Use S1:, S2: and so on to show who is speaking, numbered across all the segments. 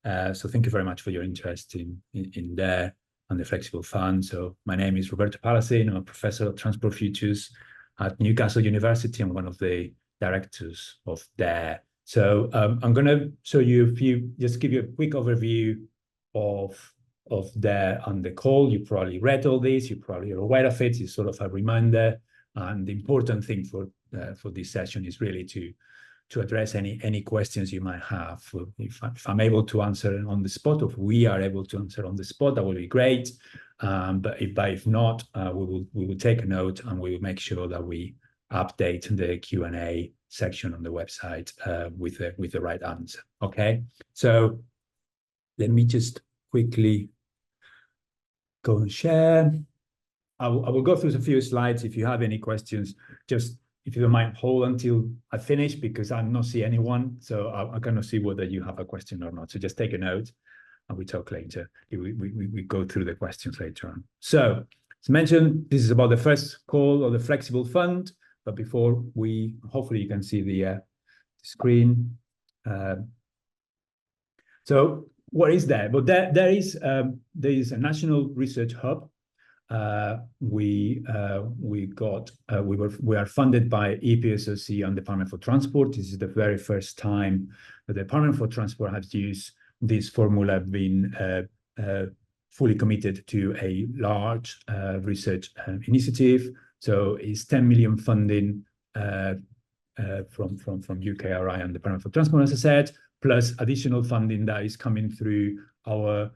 S1: So thank you very much for your interest in DARE and the Flexible Fund. So my name is Roberto Palacin. I'm a professor of transport futures at Newcastle University. I'm one of the directors of DARE. So I'm going to show you just give you a quick overview of DARE on the call. You probably read all this. You probably are aware of it. It's sort of a reminder. And the important thing for this session is really to address any questions you might have. If I'm able to answer on the spot, or if we are able to answer on the spot, that would be great. But if not, we will take a note and we will make sure that we update the Q&A section on the website with the right answer. Okay, so let me just quickly go and share. I will go through a few slides. If you have any questions, just if you don't mind, hold until I finish, because I'm not seeing anyone, so I cannot see whether you have a question or not. So just take a note, and we talk later. We go through the questions later on. So, as mentioned, this is about the first call of the Flexible Fund. But before hopefully you can see the screen. So what is that? Well, there is a national research hub. We are funded by EPSRC and Department for Transport. This is the very first time that the Department for Transport has used this formula, being fully committed to a large research initiative. So it's 10 million funding from UKRI and Department for Transport, as I said, plus additional funding that is coming through our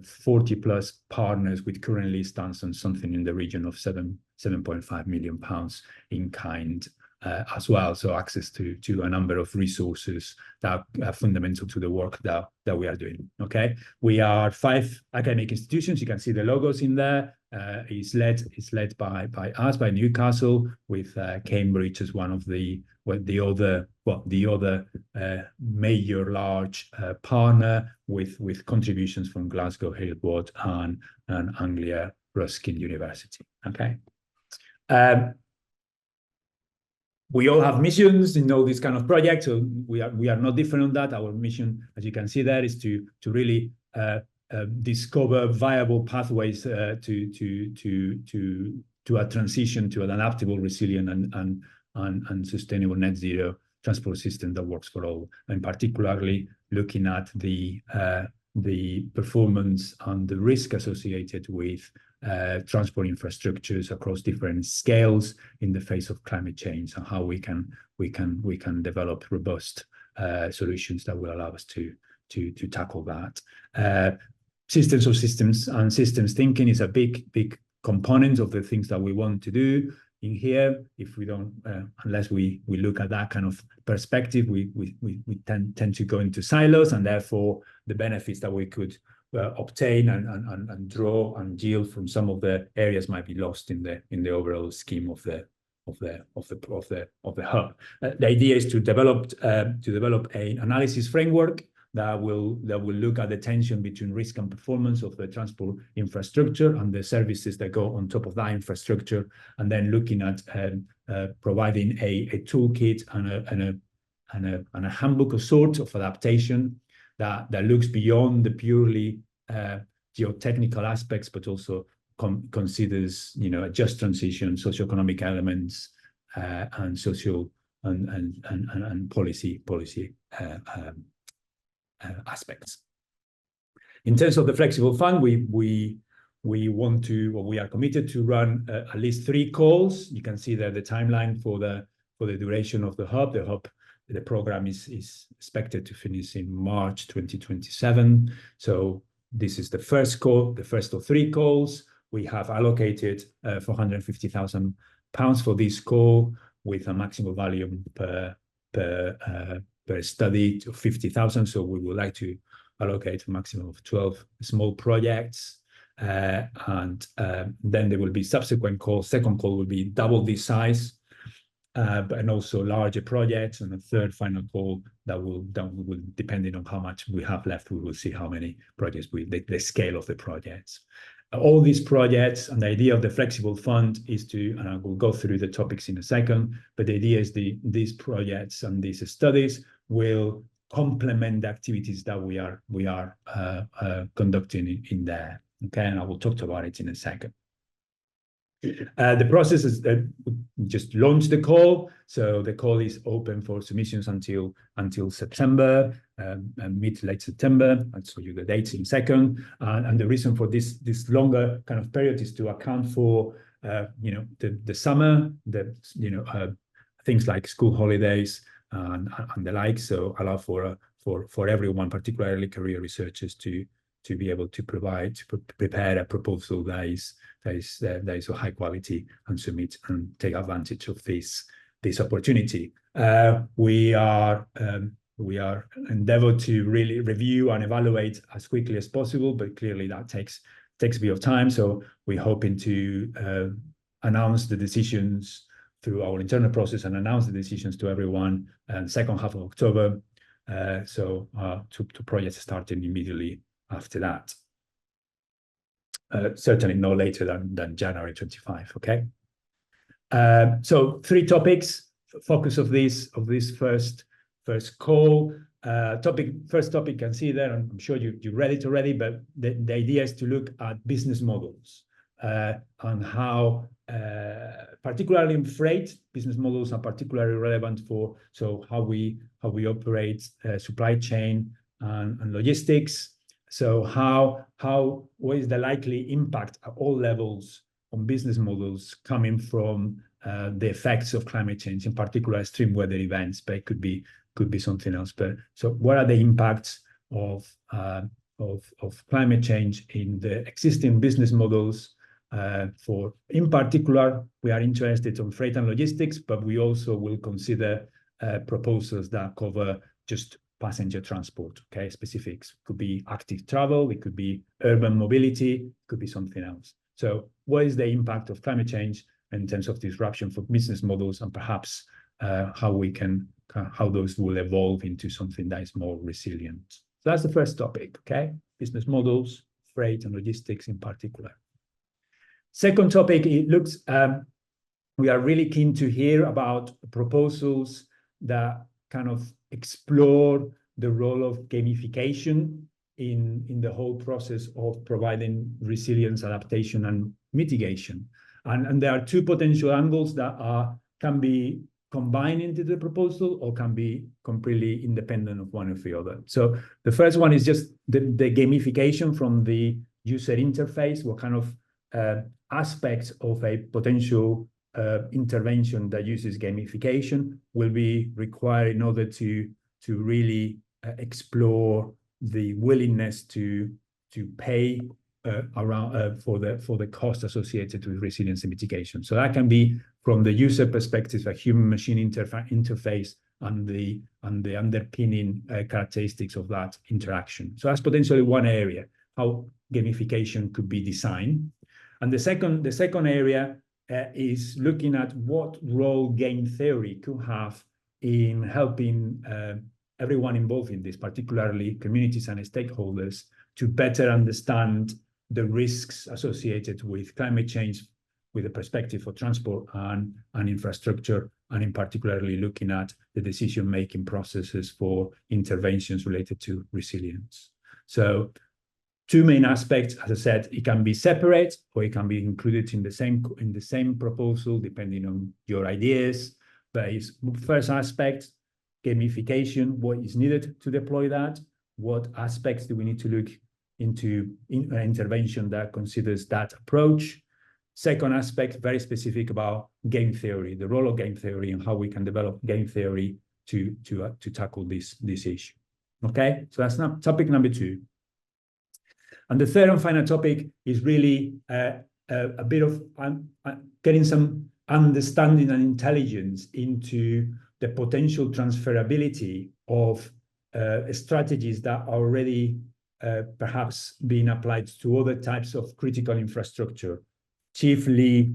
S1: 40 plus partners, which currently stands on something in the region of 7.5 million pounds in kind as well. So access to a number of resources that are fundamental to the work that we are doing. Okay, we are 5 academic institutions. You can see the logos in there. It's led by us, by Newcastle, with Cambridge as one of the other major large partner, with contributions from Glasgow, Hillwood, and Anglia Ruskin University. Okay. We all have missions in all these kind of projects, so we are not different on that. Our mission, as you can see there, is to really discover viable pathways to a transition to an adaptable, resilient, and sustainable net zero transport system that works for all, and particularly looking at the performance and the risk associated with transport infrastructures across different scales in the face of climate change, and how we can develop robust solutions that will allow us to tackle that. Systems thinking is a big component of the things that we want to do in here. If we don't, unless we look at that kind of perspective, we tend to go into silos, and therefore the benefits that we could obtain and draw and yield from some of the areas might be lost in the overall scheme of the hub. The idea is to develop an analysis framework that will look at the tension between risk and performance of the transport infrastructure and the services that go on top of that infrastructure, and then looking at providing a toolkit and a handbook of sorts of adaptation that looks beyond the purely geotechnical aspects, but also considers, a just transition, socioeconomic elements, and social and policy aspects. In terms of the Flexible Fund, we want to, or we are committed to run at least 3 calls. You can see there the timeline for the duration of the hub. The program is expected to finish in March 2027. So this is the first call, the first of 3 calls. We have allocated £450,000 for this call, with a maximum volume per study to 50,000. So we would like to allocate a maximum of 12 small projects, and then there will be subsequent calls. Second call will be double this size, and also larger projects, and a third final call that will depending on how much we have left, we will see how many projects the scale of the projects. All these projects, and the idea of the Flexible Fund is to, and I will go through the topics in a second, but the idea is these projects and these studies will complement the activities that we are conducting in there. Okay, and I will talk about it in a second. The process is just launch the call. So the call is open for submissions until September, mid-late September. I'll show you the dates in a second. And the reason for this longer kind of period is to account for the summer, things like school holidays and the like. So allow for everyone, particularly career researchers, to be able to prepare a proposal that is of high quality and submit and take advantage of this opportunity. We are endeavored to really review and evaluate as quickly as possible, but clearly that takes a bit of time. So we're hoping to announce the decisions through our internal process and announce the decisions to everyone second half of October. So to projects starting immediately after that. Certainly no later than January 25, okay? So 3 topics, focus of this first call. First topic you can see there, I'm sure you read it already, but the idea is to look at business models on how, particularly in freight, business models are particularly relevant for how we operate supply chain and logistics. So what is the likely impact at all levels on business models coming from the effects of climate change, in particular extreme weather events, but it could be something else. But so what are the impacts of climate change in the existing business models? In particular, we are interested in freight and logistics, but we also will consider proposals that cover just passenger transport, okay? Specifics could be active travel, it could be urban mobility, it could be something else. So what is the impact of climate change in terms of disruption for business models, and perhaps how those will evolve into something that is more resilient? So that's the first topic, okay? Business models, freight and logistics in particular. Second topic, we are really keen to hear about proposals that kind of explore the role of gamification in the whole process of providing resilience, adaptation, and mitigation. And there are 2 potential angles that can be combined into the proposal or can be completely independent of one or the other. So the first one is just the gamification from the user interface. What kind of aspects of a potential intervention that uses gamification will be required in order to really explore the willingness to pay for the cost associated with resilience and mitigation. So that can be from the user perspective, a human-machine interface and the underpinning characteristics of that interaction. So that's potentially one area, how gamification could be designed. And the second area is looking at what role game theory could have in helping everyone involved in this, particularly communities and stakeholders, to better understand the risks associated with climate change with a perspective for transport and infrastructure, and in particularly looking at the decision-making processes for interventions related to resilience. So 2 main aspects, as I said, it can be separate or it can be included in the same proposal, depending on your ideas. But it's first aspect, gamification, what is needed to deploy that, what aspects do we need to look into in an intervention that considers that approach. Second aspect, very specific about game theory, the role of game theory and how we can develop game theory to tackle this issue. Okay, so that's topic number 2. And the third and final topic is really a bit of getting some understanding and intelligence into the potential transferability of strategies that are already perhaps being applied to other types of critical infrastructure, chiefly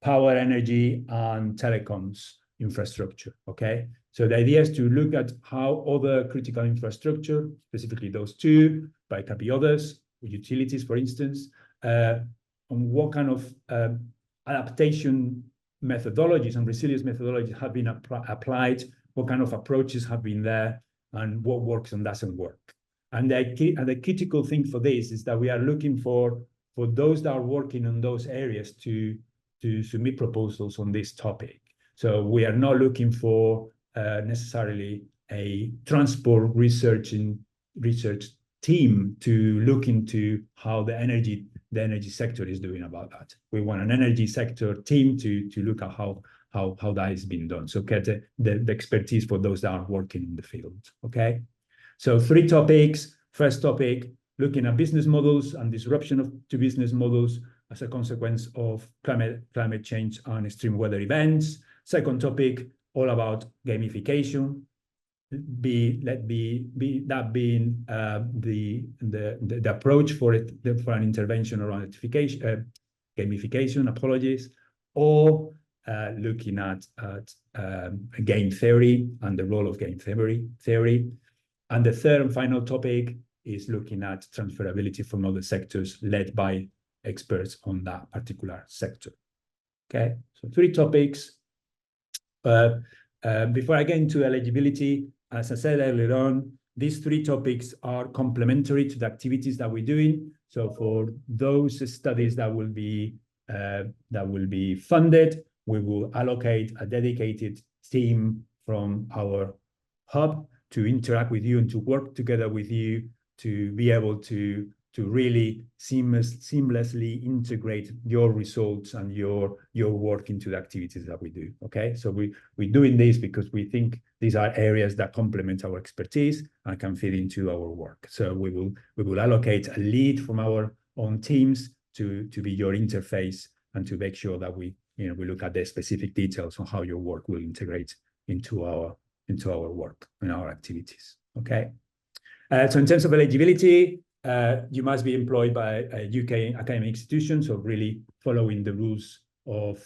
S1: power, energy, and telecoms infrastructure, okay? So the idea is to look at how other critical infrastructure, specifically those 2, but it can be others, utilities, for instance, on what kind of adaptation methodologies and resilience methodologies have been applied, what kind of approaches have been there, and what works and doesn't work. And the critical thing for this is that we are looking for those that are working on those areas to submit proposals on this topic. So we are not looking for necessarily a transport research team to look into how the energy sector is doing about that. We want an energy sector team to look at how that is being done. So get the expertise for those that are working in the field. Okay. So 3 topics. First topic, looking at business models and disruption to business models as a consequence of climate change and extreme weather events. Second topic, all about gamification. That being the approach for an intervention around gamification. Apologies, or looking at game theory and the role of game theory. And the third and final topic is looking at transferability from other sectors led by experts on that particular sector. Okay, so 3 topics. Before I get into eligibility, as I said earlier on, these 3 topics are complementary to the activities that we're doing. So for those studies that will be funded, we will allocate a dedicated team from our hub to interact with you and to work together with you to be able to really seamlessly integrate your results and your work into the activities that we do. Okay, so we're doing this because we think these are areas that complement our expertise and can fit into our work. So we will allocate a lead from our own teams to be your interface and to make sure that we look at the specific details on how your work will integrate into our work and our activities. Okay, so in terms of eligibility, you must be employed by a UK academic institution, so really following the rules of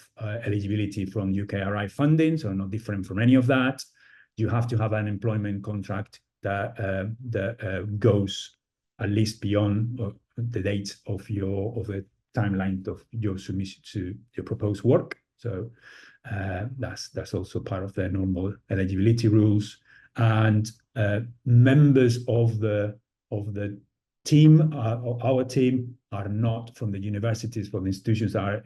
S1: eligibility from UKRI funding, so not different from any of that. You have to have an employment contract that goes at least beyond the date of the timeline of your submission to your proposed work. So that's also part of the normal eligibility rules. And members of the team, our team, are not from the universities, from the institutions that are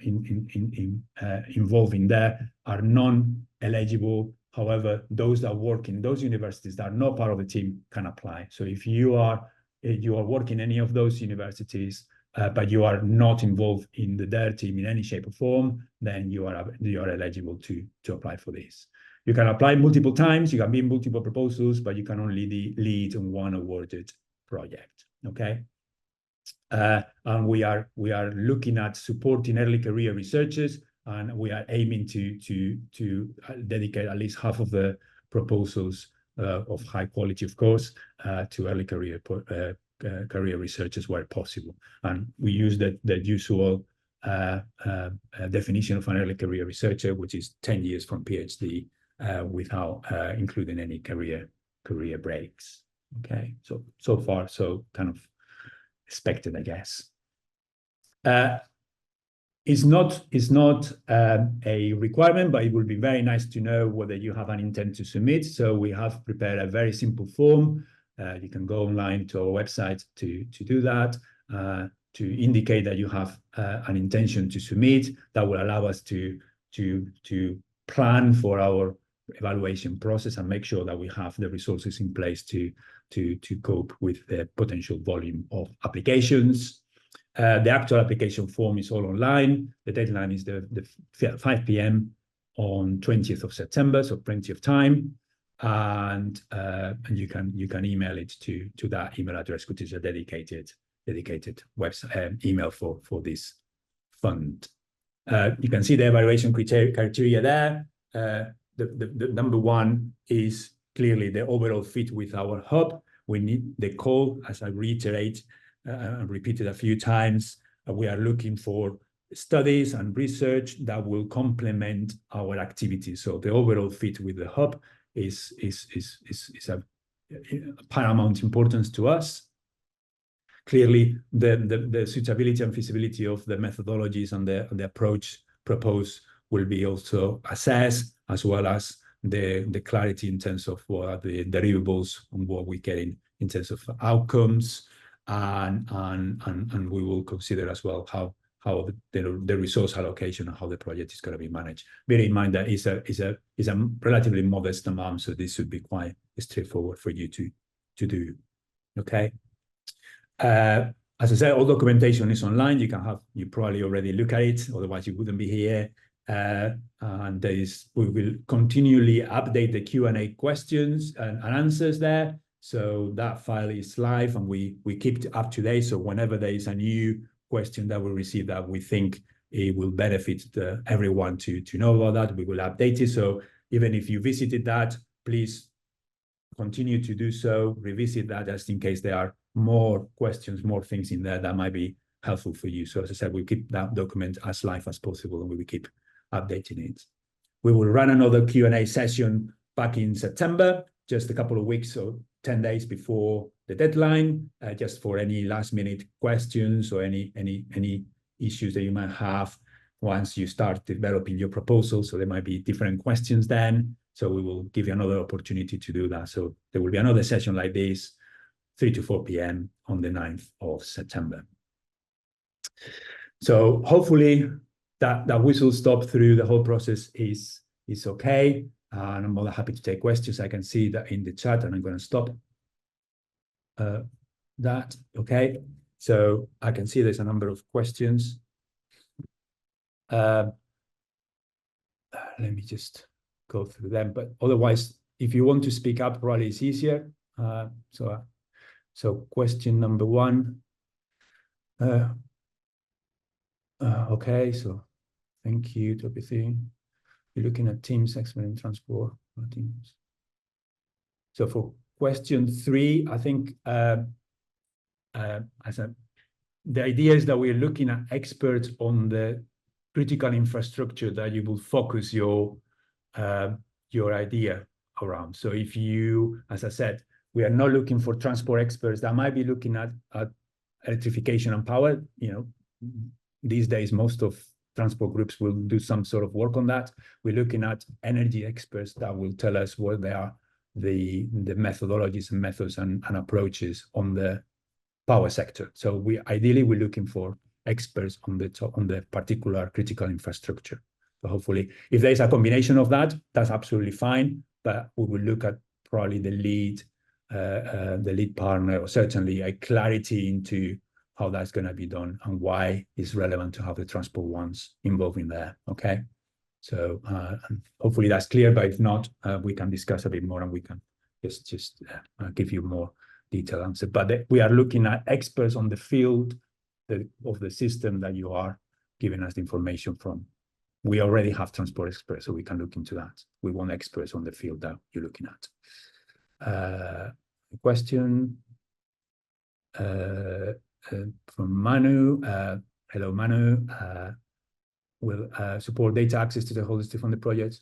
S1: involved in there, are non-eligible. However, those that work in those universities that are not part of the team can apply. So if you are working in any of those universities, but you are not involved in their team in any shape or form, then you are eligible to apply for this. You can apply multiple times, you can be in multiple proposals, but you can only lead on one awarded project. Okay, and we are looking at supporting early career researchers, and we are aiming to dedicate at least half of the proposals of high quality, of course, to early career researchers where possible. And we use the usual definition of an early career researcher, which is 10 years from PhD without including any career breaks. Okay, so far so kind of expected, I guess. It's not a requirement, but it would be very nice to know whether you have an intent to submit. So we have prepared a very simple form. You can go online to our website to do that, to indicate that you have an intention to submit. That will allow us to plan for our evaluation process and make sure that we have the resources in place to cope with the potential volume of applications. The actual application form is all online. The deadline is the 5 p.m. on 20th of September, so plenty of time. And you can email it to that email address, which is a dedicated website email for this fund. You can see the evaluation criteria there. The number one is clearly the overall fit with our hub. We need the call, as I reiterate and repeated a few times. We are looking for studies and research that will complement our activities. So the overall fit with the hub is a paramount importance to us. Clearly, the suitability and feasibility of the methodologies and the approach proposed will be also assessed, as well as the clarity in terms of what are the deliverables and what we're getting in terms of outcomes, and we will consider as well how the resource allocation and how the project is going to be managed. Bear in mind that is a relatively modest amount, so this should be quite straightforward for you to do. Okay. As I said, all documentation is online. You probably already look at it, otherwise you wouldn't be here. And we will continually update the Q&A questions and answers there. So that file is live and we keep it up to date. So whenever there is a new question that we receive that we think it will benefit everyone to know about that, we will update it. So even if you visited that, please continue to do so, revisit that just in case there are more questions, more things in there that might be helpful for you. So as I said, we'll keep that document as live as possible and we will keep updating it. We will run another Q&A session back in September, just a couple of weeks or 10 days before the deadline, just for any last minute questions or any issues that you might have once you start developing your proposal. So there might be different questions then. So we will give you another opportunity to do that. So there will be another session like this, 3 to 4 p.m. on the 9th of September. So hopefully that whistle stop through the whole process is okay. And I'm more than happy to take questions. I can see that in the chat and I'm going to stop that. Okay. So I can see there's a number of questions. Let me just go through them, but otherwise, if you want to speak up, probably it's easier. So question number one. Okay, so thank you to everything. You're looking at Teams, expert in transport. Teams. So for question 3, I think the idea is that we're looking at experts on the critical infrastructure that you will focus your idea around. So if you, as I said, we are not looking for transport experts that might be looking at electrification and power. You know, these days, most of transport groups will do some sort of work on that. We're looking at energy experts that will tell us what they are, the methodologies and methods and approaches on the power sector. So we're looking for experts on the particular critical infrastructure. So hopefully, if there's a combination of that, that's absolutely fine. But we will look at probably the lead partner, or certainly a clarity into how that's going to be done and why it's relevant to have the transport ones involved in there. Okay, so hopefully that's clear. But if not, we can discuss a bit more and we can just give you more detailed answer. But we are looking at experts on the field of the system that you are giving us the information from. We already have transport experts, so we can look into that. We want experts on the field that you're looking at. Question from Manu. Hello, Manu. Will support data access to the whole system on the project?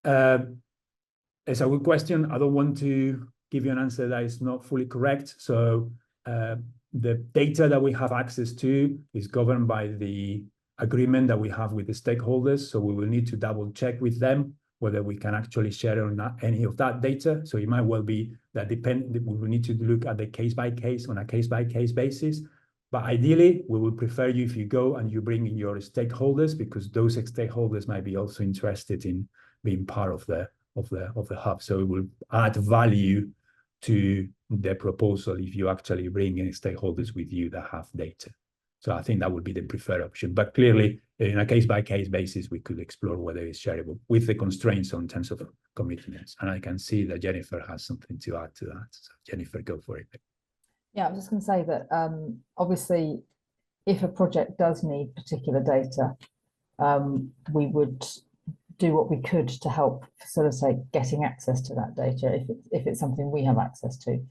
S1: It's a good question. I don't want to give you an answer that is not fully correct. So the data that we have access to is governed by the agreement that we have with the stakeholders. So we will need to double check with them whether we can actually share or not any of that data. So it might well be that we will need to look at the case by case on a case by case basis. But ideally, we would prefer you if you go and you bring in your stakeholders, because those stakeholders might be also interested in being part of the hub. So it will add value to the proposal if you actually bring in stakeholders with you that have data. So I think that would be the preferred option. But clearly, in a case-by-case basis, we could explore whether it's shareable with the constraints in terms of commitments. And I can see that Jennifer has something to add to that. So Jennifer, go for it.
S2: Yeah, I was just going to say that obviously, if a project does need particular data, we would do what we could to help facilitate getting access to that data if it's something we have access to.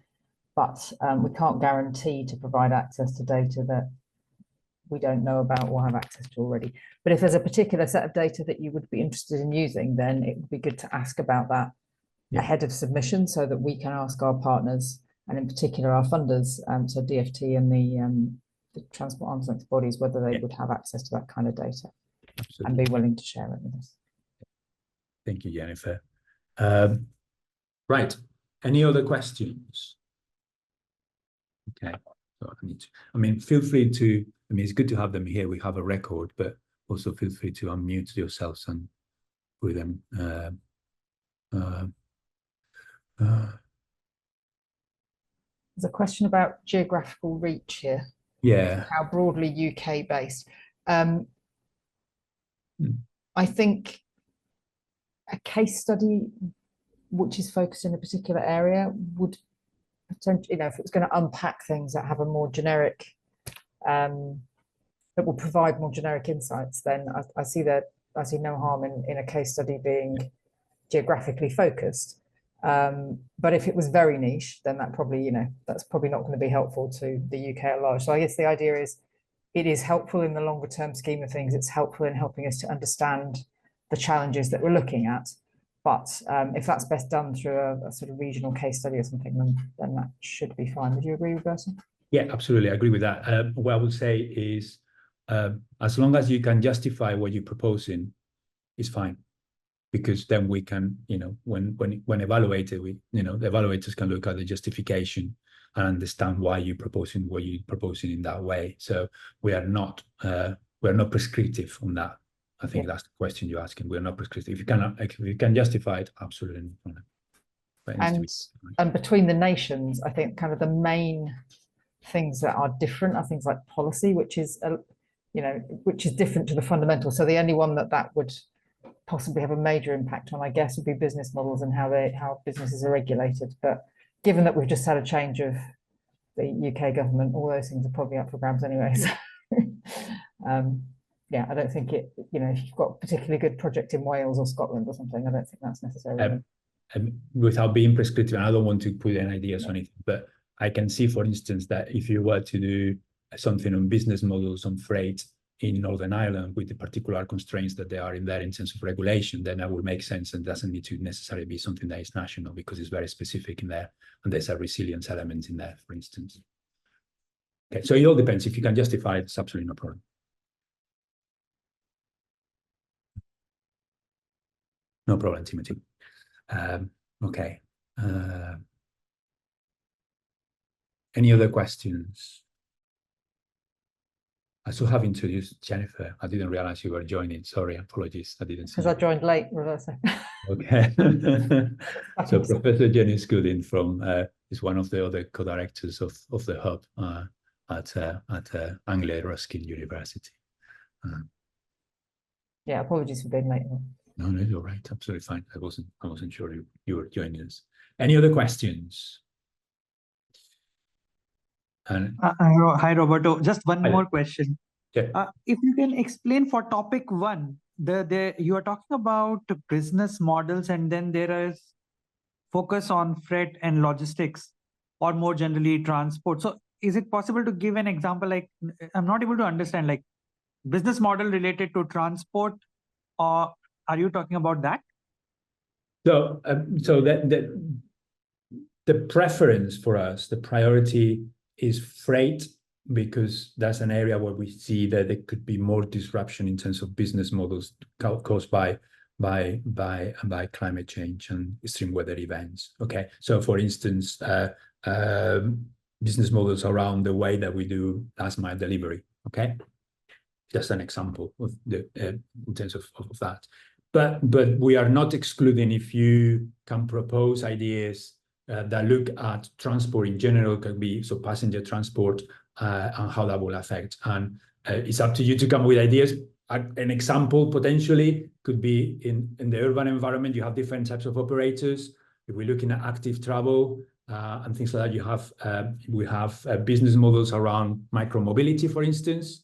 S2: But we can't guarantee to provide access to data that we don't know about or have access to already. But if there's a particular set of data that you would be interested in using, then it would be good to ask about that ahead of submission so that we can ask our partners, and in particular our funders, so DFT and the transport arm's length bodies, whether they would have access to that kind of data. Absolutely. And be willing to share it with us.
S1: Thank you, Jennifer. Right. Any other questions? Okay. So I mean, feel free to, I mean, it's good to have them here. We have a record, but also feel free to unmute yourselves and put them.
S2: There's a question about geographical reach here.
S1: Yeah.
S2: How broadly UK based.
S1: Hmm.
S2: I think a case study which is focused in a particular area would potentially, you know, if it's going to unpack things that have a more generic, that will provide more generic insights, then I see no harm in a case study being geographically focused. But if it was very niche, then that probably, you know, that's probably not going to be helpful to the UK at large. So I guess the idea is it is helpful in the longer term scheme of things. It's helpful in helping us to understand the challenges that we're looking at. But if that's best done through a sort of regional case study or something, then that should be fine. Would you agree, Roberto?
S1: Yeah, absolutely. I agree with that. What I would say is, as long as you can justify what you're proposing, it's fine. Because then we can, you know, when evaluated, the evaluators can look at the justification and understand why you're proposing what you're proposing in that way. So we are not prescriptive on that. I think that's the question you're asking. We're not prescriptive. If you can justify it, absolutely no problem.
S2: And between the nations, I think kind of the main things that are different are things like policy, which is different to the fundamental. So the only one that would possibly have a major impact on, I guess, would be business models and how businesses are regulated. But given that we've just had a change of the UK government, all those things are probably up for grabs anyway. So, yeah, I don't think if you've got a particularly good project in Wales or Scotland or something, I don't think that's necessarily.
S1: Without being prescriptive, and I don't want to put any ideas on it, but I can see, for instance, that if you were to do something on business models on freight in Northern Ireland with the particular constraints that they are in there in terms of regulation, then that would make sense and doesn't need to necessarily be something that is national because it's very specific in there and there's a resilience element in there, for instance. Okay, so it all depends. If you can justify it, it's absolutely no problem. No problem, Timothy. Okay. Any other questions? I still have introduced Jennifer. I didn't realize you were joining. Sorry, apologies. I didn't see.
S2: Because I joined late, Roberto.
S1: Okay. So Professor Jenny Scuddin is one of the other co-directors of the hub at Anglia Ruskin University.
S2: Yeah, apologies for being late.
S1: No, you're right. Absolutely fine. I wasn't sure you were joining us. Any other questions? And
S3: hi, Roberto. Just one more question.
S1: Yeah.
S3: If you can explain for topic 1, you are talking about business models, and then there is focus on freight and logistics, or more generally transport. So, is it possible to give an example? Like, I'm not able to understand, like, business model related to transport, or are you talking about that?
S1: So, the preference for us, the priority is freight, because that's an area where we see that there could be more disruption in terms of business models caused by climate change and extreme weather events. Okay, so for instance, business models around the way that we do last mile delivery. Okay, just an example of the in terms of that. But we are not excluding if you can propose ideas that look at transport in general, can be so passenger transport and how that will affect. And it's up to you to come with ideas. An example potentially could be in the urban environment. You have different types of operators. If we're looking at active travel and things like that, we have business models around micromobility, for instance,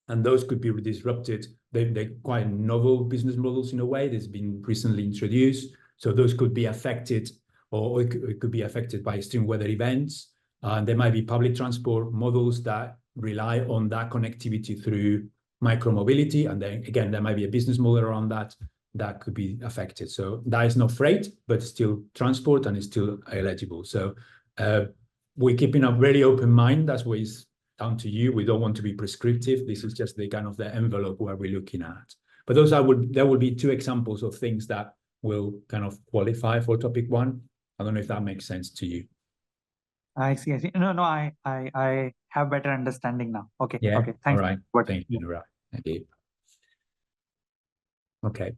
S1: and those could be disrupted. They're quite novel business models in a way that's been recently introduced. So those could be affected, or it could be affected by extreme weather events. There might be public transport models that rely on that connectivity through micromobility. And then again, there might be a business model around that could be affected. So that is not freight, but still transport and is still eligible. So we're keeping a very open mind. That's what is down to you. We don't want to be prescriptive. This is just the kind of the envelope where we're looking at. But there would be 2 examples of things that will kind of qualify for topic 1. I don't know if that makes sense to you.
S3: I see. No, I have better understanding now. Okay.
S1: Yeah.
S3: Okay. Thanks.
S1: All right.
S3: But
S1: Thank you, Anurag. Thank you. Okay.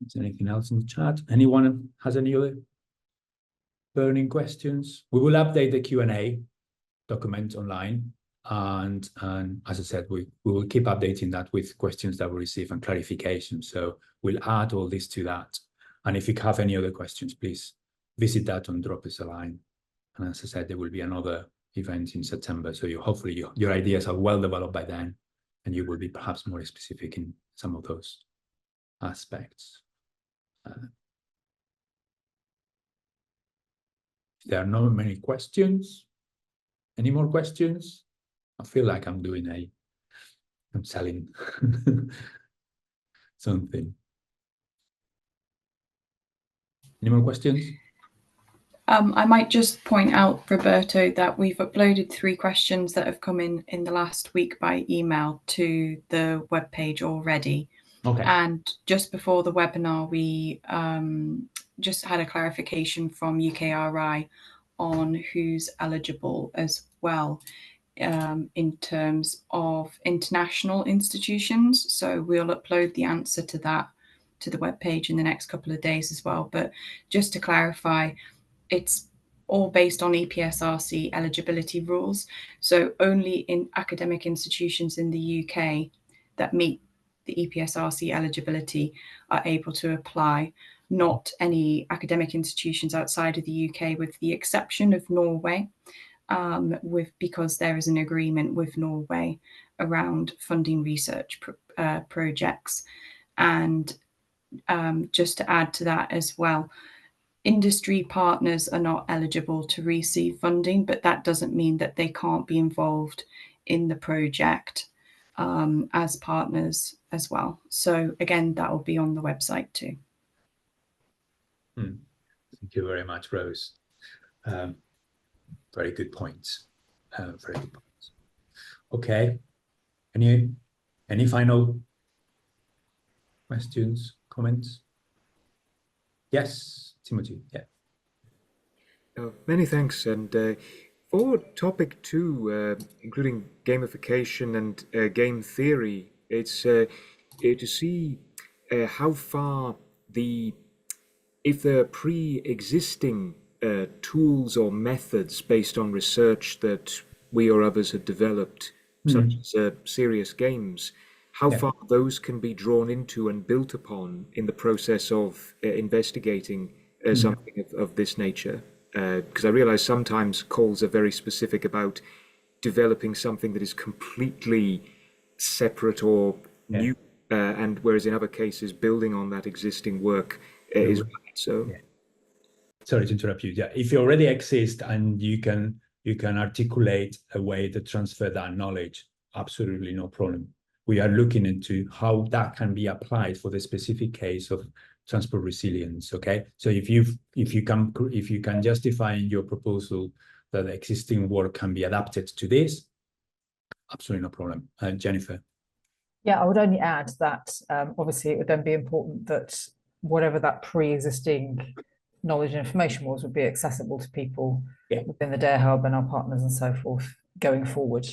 S1: Is there anything else in the chat? Anyone has any other burning questions? We will update the Q&A document online. And as I said, we will keep updating that with questions that we receive and clarification. So we'll add all this to that. And if you have any other questions, please visit that and drop us a line. And as I said, there will be another event in September. So hopefully your ideas are well developed by then, and you will be perhaps more specific in some of those aspects. There are not many questions. Any more questions? I feel like I'm selling something. Any more questions?
S4: I might just point out, Roberto, that we've uploaded 3 questions that have come in the last week by email to the webpage already.
S1: Okay.
S4: And just before the webinar, we just had a clarification from UKRI on who's eligible as well in terms of international institutions. So we'll upload the answer to that to the webpage in the next couple of days as well. But just to clarify, it's all based on EPSRC eligibility rules. So only in academic institutions in the UK that meet the EPSRC eligibility are able to apply, not any academic institutions outside of the UK, with the exception of Norway, because there is an agreement with Norway around funding research projects. And just to add to that as well, industry partners are not eligible to receive funding, but that doesn't mean that they can't be involved in the project as partners as well. So again, that will be on the website too.
S1: Thank you very much, Rose. Very good points. Very good points. Okay. Any final questions, comments? Yes, Timothy. Yeah.
S5: Many thanks. And for topic 2, including gamification and game theory, it's to see how far if there are pre-existing tools or methods based on research that we or others have developed, such as serious games, how far those can be drawn into and built upon in the process of investigating something of this nature. Because I realize sometimes calls are very specific about developing something that is completely separate or new, and whereas in other cases, building on that existing work is right. So,
S1: sorry to interrupt you. Yeah, if you already exist and you can articulate a way to transfer that knowledge, absolutely no problem. We are looking into how that can be applied for the specific case of transport resilience. Okay, so if you can justify in your proposal that the existing work can be adapted to this, absolutely no problem. Jennifer.
S2: Yeah, I would only add that obviously it would then be important that whatever that pre-existing knowledge and information was would be accessible to people within the DARE Hub and our partners and so forth going forward.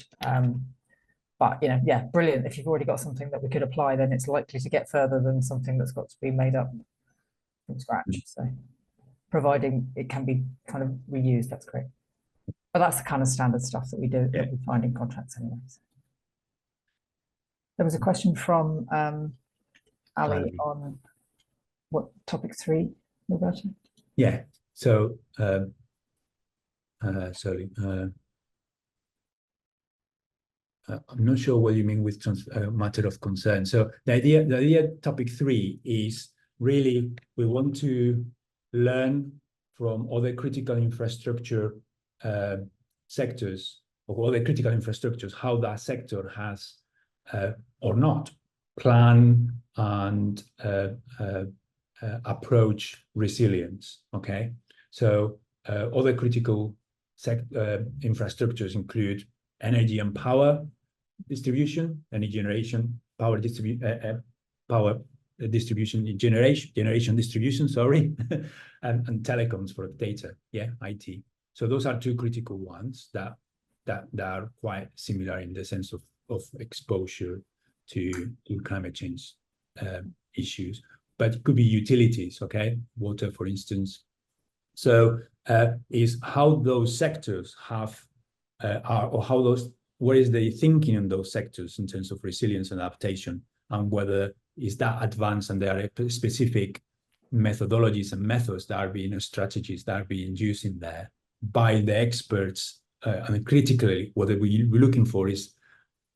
S2: But, yeah, brilliant. If you've already got something that we could apply, then it's likely to get further than something that's got to be made up from scratch. So providing it can be kind of reused, that's great. But that's the kind of standard stuff that we do, that we find in contracts anyways. There was a question from Ali on what topic 3, Roberto?
S1: Yeah, so I'm not sure what you mean with matter of concern. So the idea topic 3 is really we want to learn from other critical infrastructure sectors or other critical infrastructures, how that sector has or not plan and approach resilience. Okay, so other critical infrastructures include energy and power, distribution, energy generation, power distribution, generation distribution, sorry, and telecoms for data, yeah, IT. So those are two critical ones that are quite similar in the sense of exposure to climate change issues. But it could be utilities, okay, water, for instance. So is how those sectors have what is the thinking in those sectors in terms of resilience and adaptation, and whether is that advanced, and there are specific methodologies and methods that are being, strategies that are being used in there by the experts. And critically, what we're looking for is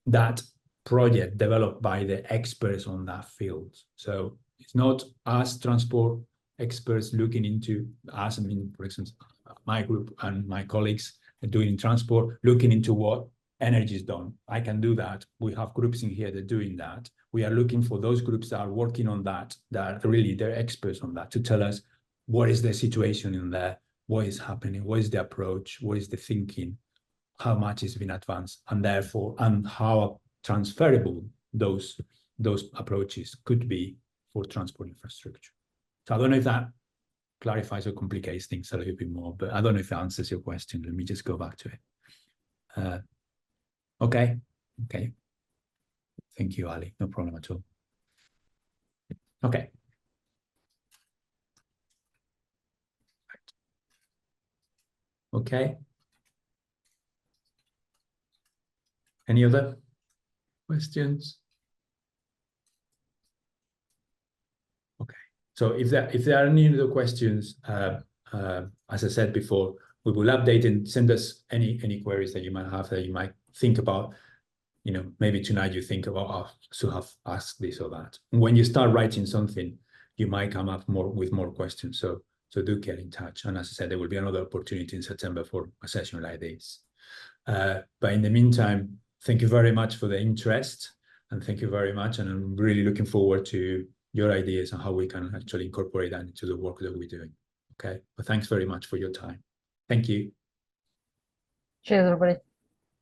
S1: that project developed by the experts on that field. So it's not us transport experts looking into us. I mean, for instance, my group and my colleagues are doing transport, looking into what energy is done. I can do that. We have groups in here that are doing that. We are looking for those groups that are working on that, that are really, they're experts on that, to tell us what is the situation in there, what is happening, what is the approach, what is the thinking, how much has been advanced, and therefore, and how transferable those approaches could be for transport infrastructure. So I don't know if that clarifies or complicates things a little bit more, but I don't know if that answers your question. Let me just go back to it. Okay. Thank you, Ali. No problem at all. Okay. Okay. Any other questions? Okay. So if there are any other questions, as I said before, we will update and send us any queries that you might have, that you might think about. You know, maybe tonight you think about, oh, should have asked this or that. When you start writing something, you might come up with more questions. So do get in touch. And as I said, there will be another opportunity in September for a session like this. But in the meantime, thank you very much for the interest, and thank you very much. And I'm really looking forward to your ideas on how we can actually incorporate that into the work that we're doing. Okay, but thanks very much for your time. Thank you.
S2: Cheers, everybody.